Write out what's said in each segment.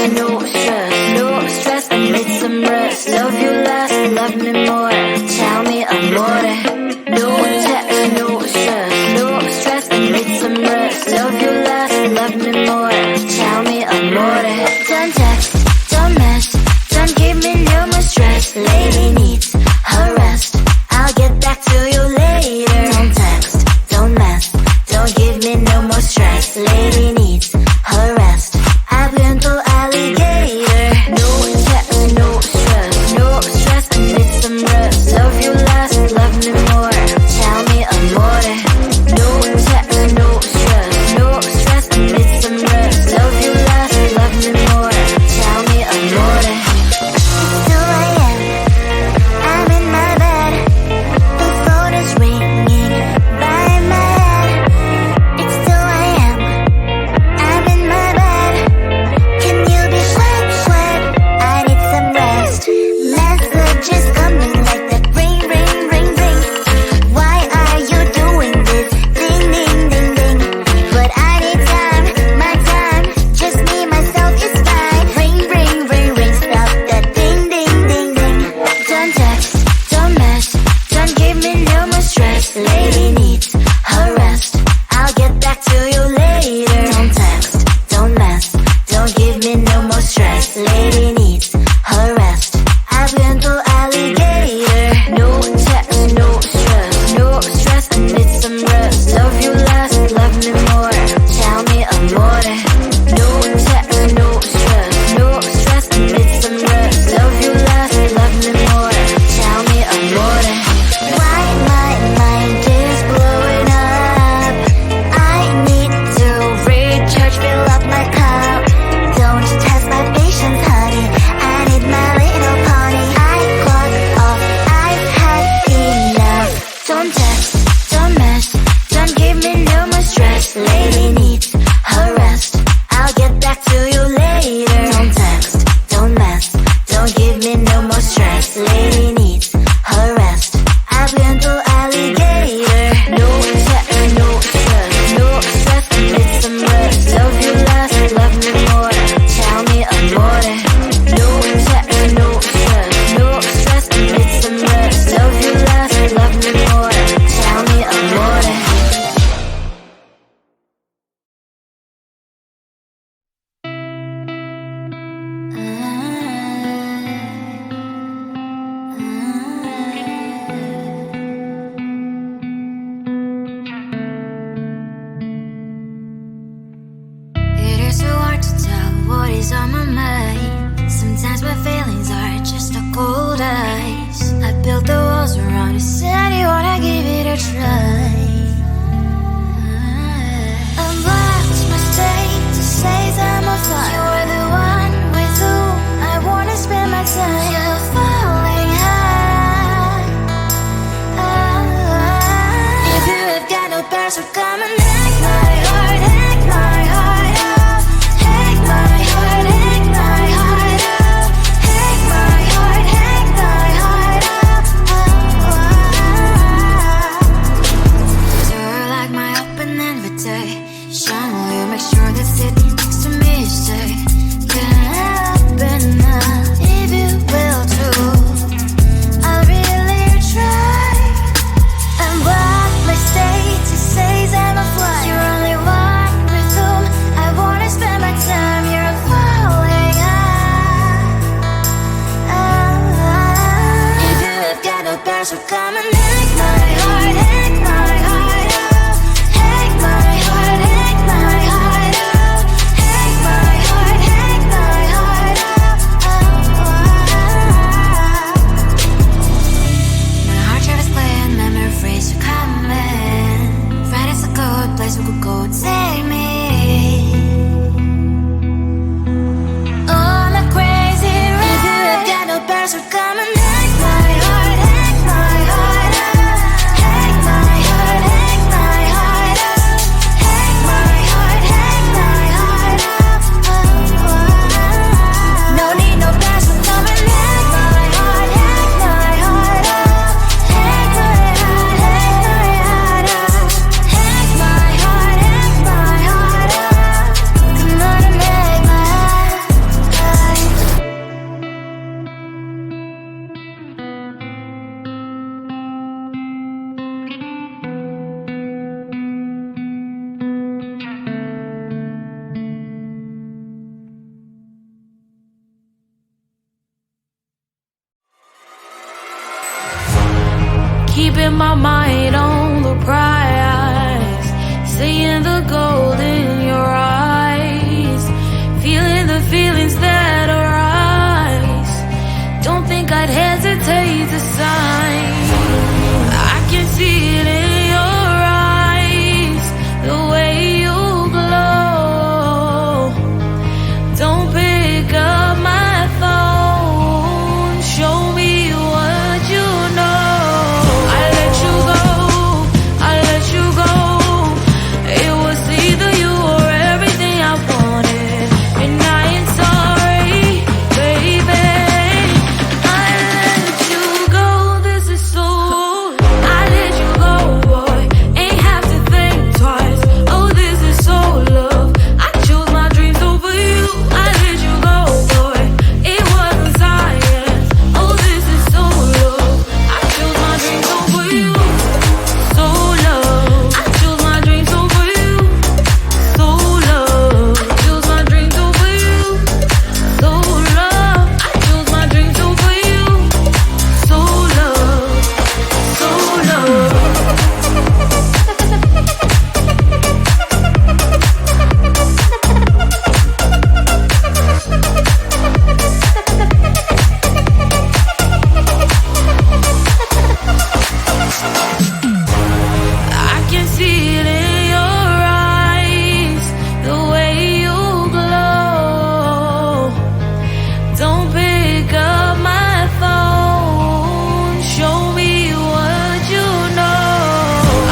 no stress, no stress, I need some rest. Love you less, love me more, tell me amore. No text, no stress, no stress, I need some rest. Love you less, love me more, tell me amore. Don't text, don't mess, don't give me no more stress. Lady needs her rest, I'll get back to you later. Don't text, don't mess, don't give me no more stress. Lady needs her rest, I've been to alligator. No text, no stress, no stress, I need some rest. Love you less, love me more, tell me amore. No text, no stress, no stress, I need some rest. Love you less, love me more, tell me amore. It's 2 a.m., I'm in my bed, the phone is ringing by my head. It's 2 a.m., I'm in my bed, can you be sweat? I need some rest. Messages coming like that, ring, ring, ring, ring. Why are you doing this? Ding, ding, ding, ding. But I need time, my time, just me, myself is fine. Ring, ring, ring, ring, stop that ding, ding, ding, ding. Don't text, don't mess, don't give me no more stress. Lady needs her rest, I'll get back to you later. Don't text, don't mess, don't give me no more stress. Lady needs her rest, I've been to alligator. No text, no stress, no stress, I need some rest. Love you less, love me more, tell me amore. No text, no stress, no stress, I need some rest. Love you less, love me more, tell me amore. Why my mind is blowing up? I need to recharge, fill up my cup. Don't test my patience, honey, I need my little pony. I clock off, I've had enough. Don't text, don't mess, don't give me no more stress. Lady needs her rest, I'll get back to you later. Don't text, don't mess, don't give me no more stress. Lady needs her rest, I've been to alligator. No text, no stress, no stress, I need some rest. Love you less, love me more, tell me amore. No text, no stress, no stress, I need some rest. Love you less, love me more, tell me amore. It is so hard to tell what is on my mind. Sometimes my feelings are just a cold ice. I built the walls around it, said you wanna give it a try. I've watched my state to say I'm a fire. You're the one with whom I wanna spend my time. You're falling high. If you have got no past, so come and hack my heart, hack my heart out. Hack my heart, hack my heart out. Hack my heart, hack my heart out. You're like my open invitation. Will you make sure that sitting next to me is safe? Can happen now, if you will too. I'll really try. And what my state to say I'm a fly. You're only one with whom I wanna spend my time. You're falling high. If you have got no past, so come and hack my heart, hack my heart out. Hack my heart, hack my heart out. Hack my heart, hack my heart out. My heart travels clear, memories are coming. Friday's a good place we could go, take me. On a crazy ride. If you have got no past, so come and hack my heart, hack my heart. keeping my mind on the prize, seeing the gold in your eyes, feeling the feelings that arise. Don't think I'd hesitate to sign. I can see it in your eyes, the way you glow. Don't pick up my phone, show me what you know. I let you go, I let you go. It was either you or everything I wanted, and I ain't sorry, baby. I let you go, this is so. I let you go, boy, ain't have to think twice. Oh, this is so love. I chose my dreams over you. I let you go, boy, it wasn't science. Oh, this is so love. I chose my dreams over you. So love. I chose my dreams over you. So love. I chose my dreams over you. So love. I chose my dreams over you. So love. So love. I can see it in your eyes, the way you glow. Don't pick up my phone, show me what you know.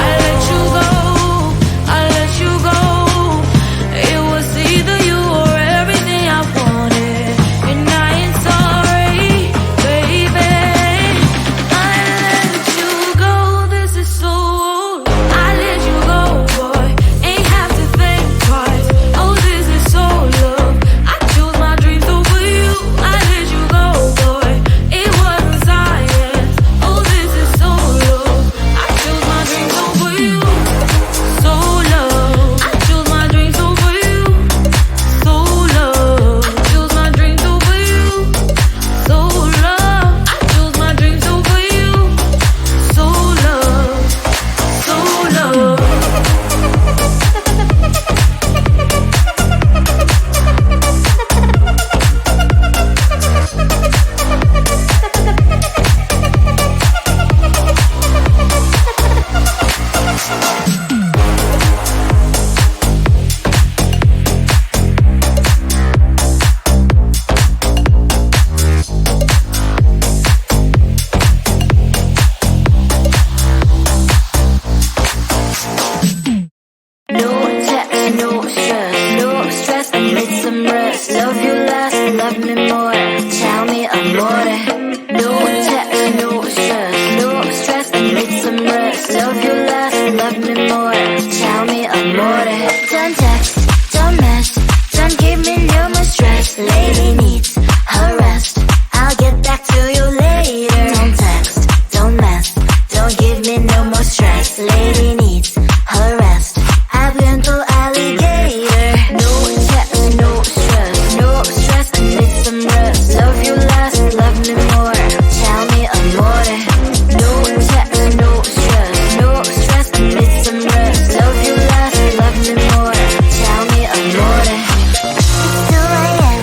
I let you go, I let you go. It was either you or everything I wanted, and I ain't sorry, baby. I let you go, this is so. I let you go, boy, ain't have to think twice. Oh, this is so love. I chose my dreams over you. I let you go, boy, it wasn't science. Oh, this is so love. I chose my dreams over you. So love. I chose my dreams over you. So love. I chose my dreams over you. So love. I chose my dreams over you. So love. So love. No text, no stress, no stress, I need some rest. Love you less, love me more, tell me amore. No text, no stress, no stress, I need some rest. Love you less, love me more, tell me amore. Don't text, don't mess, don't give me no more stress. Lady needs her rest, I'll get back to you later. Don't text, don't mess, don't give me no more stress. Lady needs her rest, I've been to alligator. No text, no stress, no stress, I need some rest. Love you less, love me more, tell me amore. No text, no stress, no stress, I need some rest. Love you less, love me more, tell me amore. It's 2 a.m.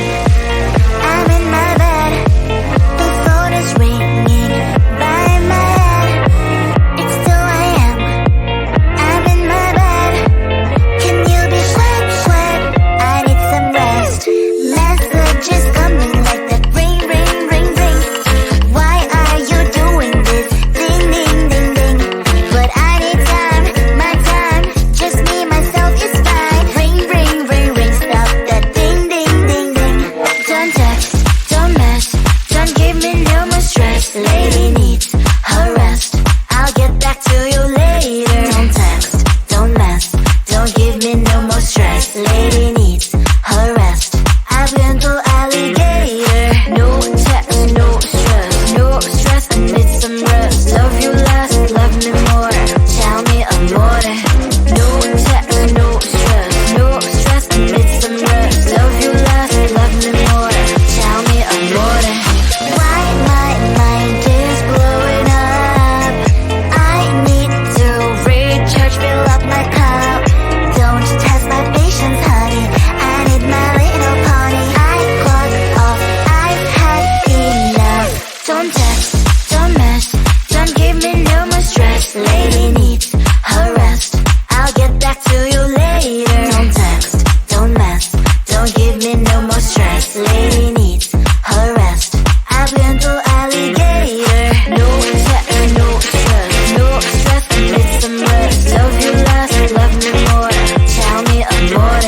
no more stress. Lady needs her rest. I've been to alligator. No text, no stress. No stress, need some rest. Love you less, love me more. Tell me amore.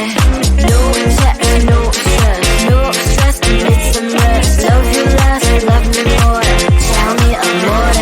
No text, no stress. No stress, need some rest. Love you less, love me more. Tell me amore.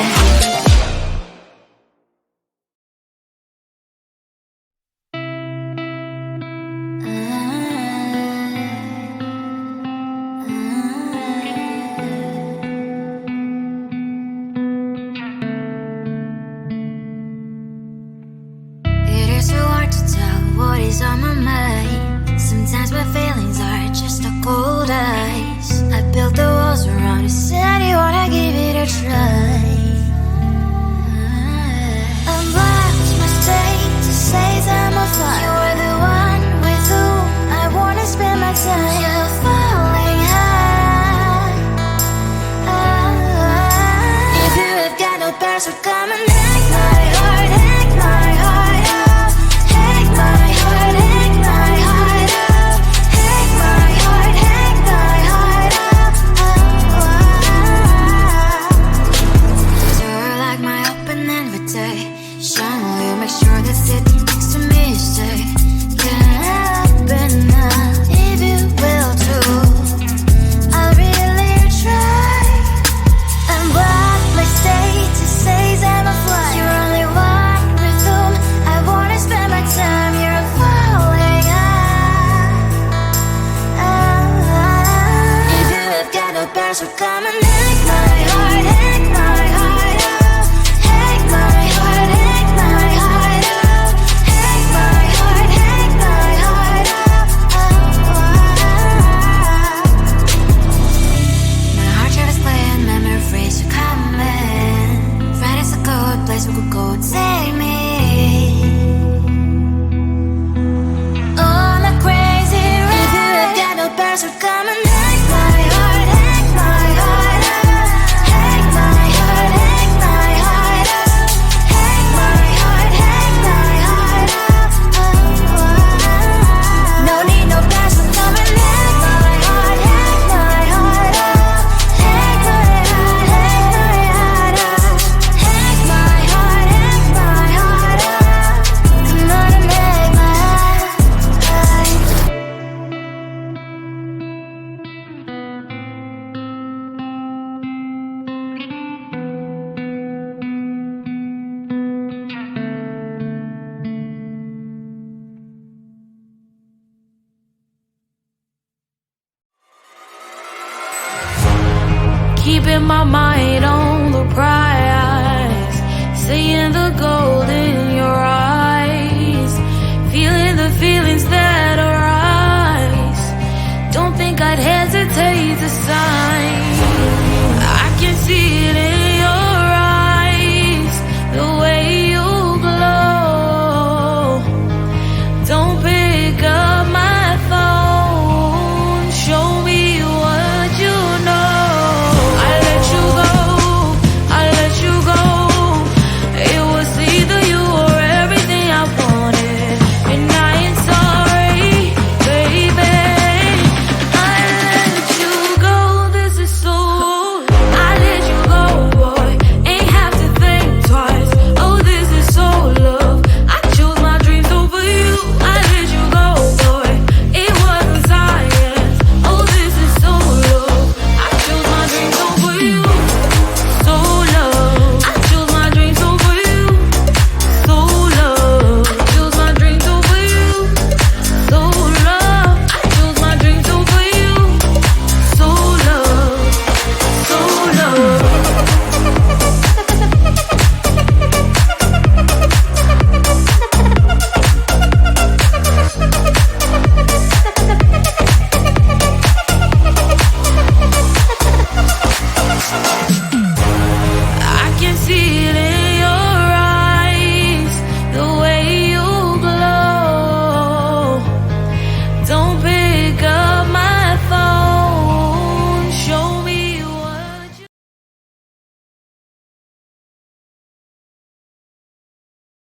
It is so hard to tell what is on my mind. Sometimes my feelings are just a cold ice. I built the walls around you, said you wanna give it a try. I'm lost mistake to say that I'm a fly. You are the one with whom I wanna spend my time. You're falling high. If you have got no parents, so come and hack my heart, hack my heart out. Hack my heart, hack my heart out. Hack my heart, hack my heart out. You're like my open invitation. Will you make sure that sitting next to me is safe? Can I open up if you will too? I'll really try. And what my state to say I'm a fly. You're only one with whom I wanna spend my time. You're falling high. If you have got no parents, so come and hack my heart, hack my heart out. Hack my heart, hack my heart out. Hack my heart, hack my heart out. My heart travels playing memories are coming. Right as a good place we could go, take me on a crazy ride. If you have got no parents, so come and hack my heart, hack my heart out. Hack my heart, hack my heart out. Hack my heart, hack my heart out. No need no parents, so come and hack my heart, hack my heart out. Hack my heart, hack my heart out. Hack my heart, hack my heart out. Come on and make my heart. Keeping my mind on the prize, seeing the gold in your eyes, feeling the feelings that arise. Don't think I'd hesitate to sign.